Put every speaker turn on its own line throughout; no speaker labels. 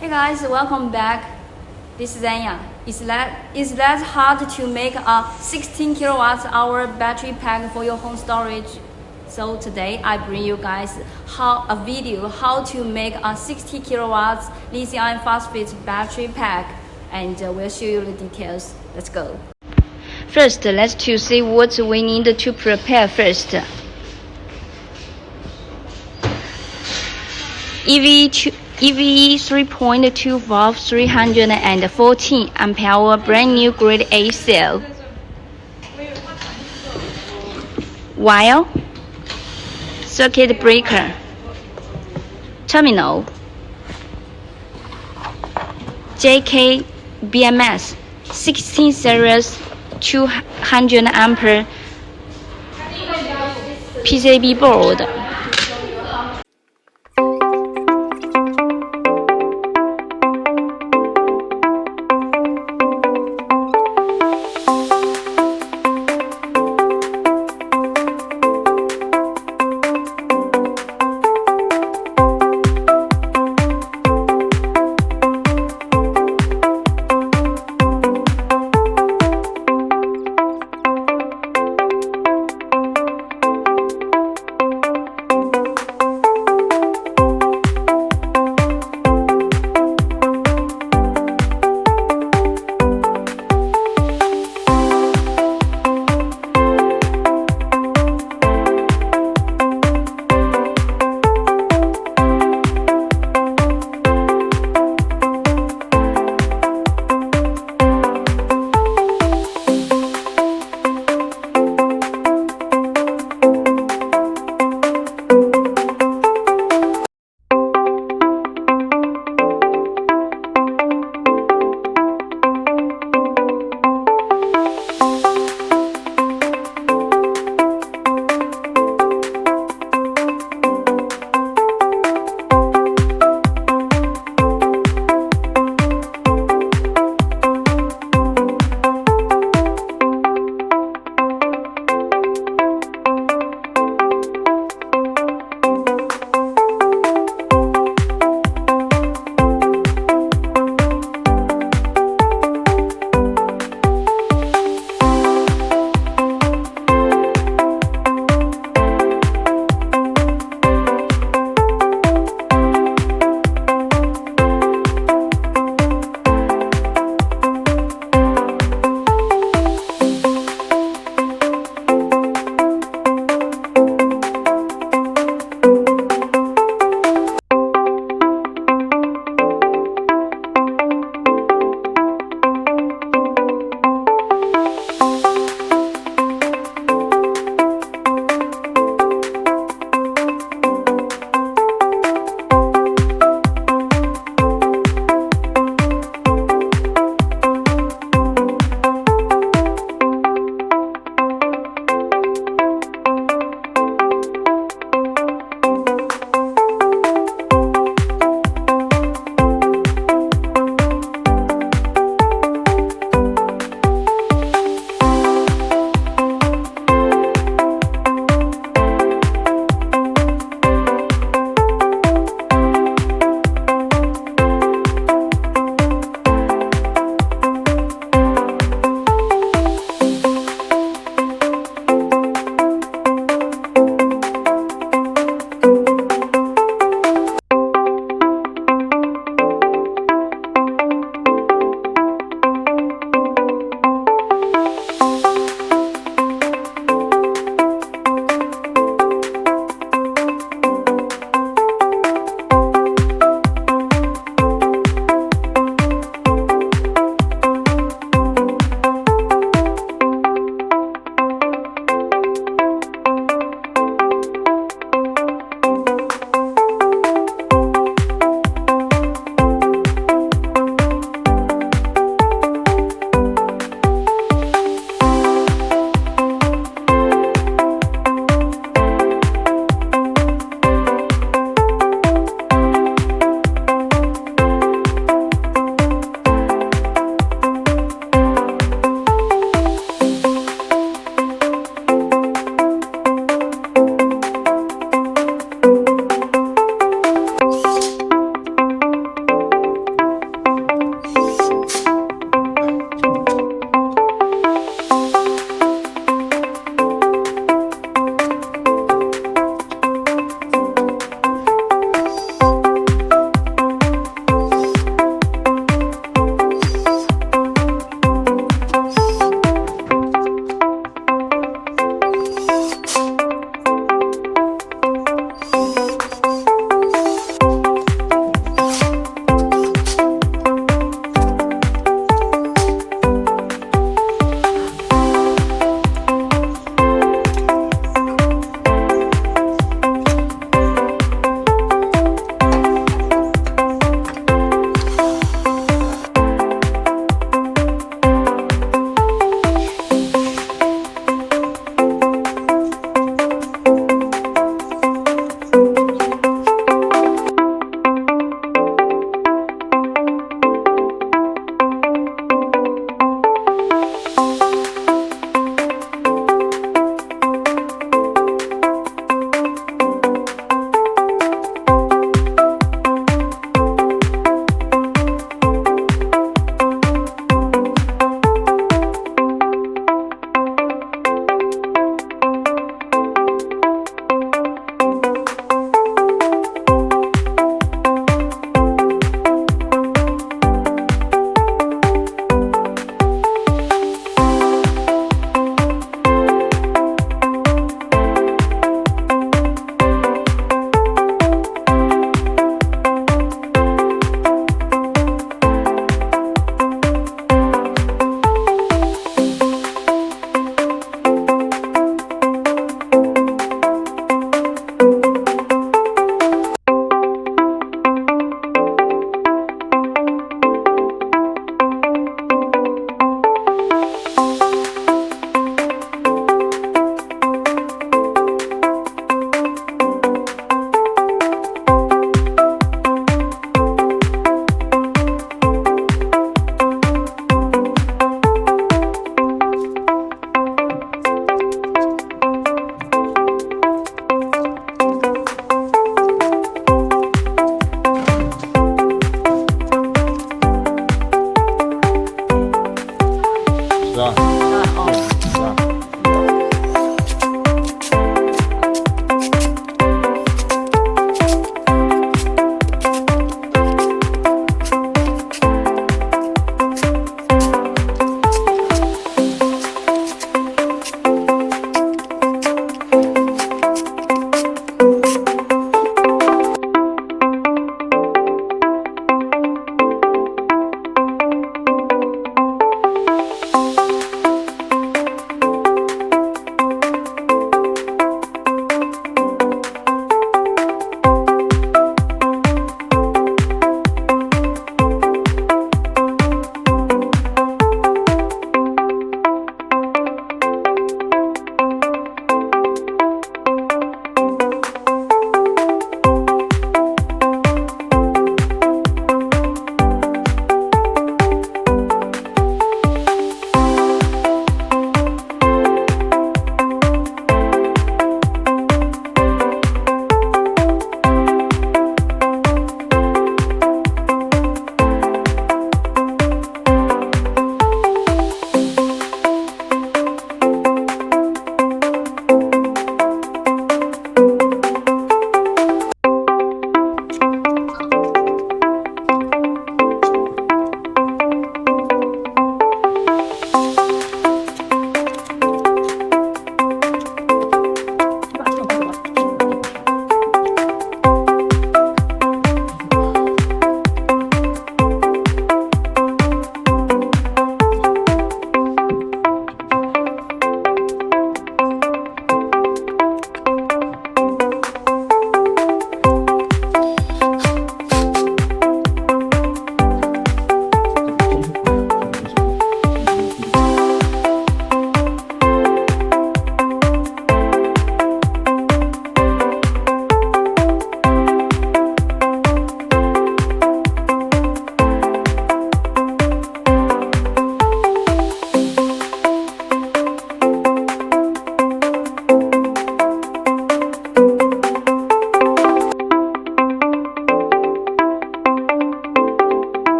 Hey guys, welcome back. This is Anya. Is that hard to make a 16 kilowatt hour battery pack for your home storage? So today I bring you guys a video how to make a 60 kilowatts lithium iron phosphate battery pack, and we'll show you the details. Let's go. First, let's see what we need to prepare first. EV 3.2 volt 314 ampere hour brand new grade A cell. Wire, circuit breaker, terminal, JK BMS 16 series 200 ampere PCB board.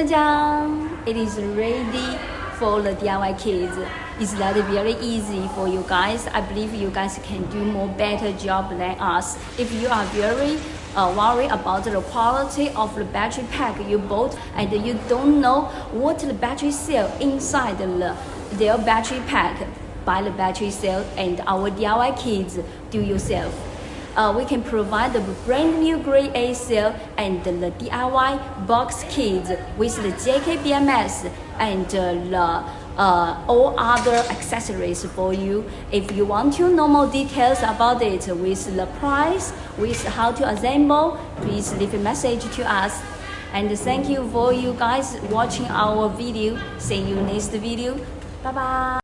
Ta-da! It is ready for the DIY kids. Is that very easy for you guys? I believe you guys can do more better job than us. If you are very worried about the quality of the battery pack you bought and you don't know what the battery cell inside their battery pack, buy the battery cell and our DIY kids do yourself. We can provide the brand new grade A cell and the DIY box kits with the JK BMS and all other accessories for you. If you want to know more details about it with the price, with how to assemble, please leave a message to us. And thank you for you guys watching our video. See you next video. Bye bye.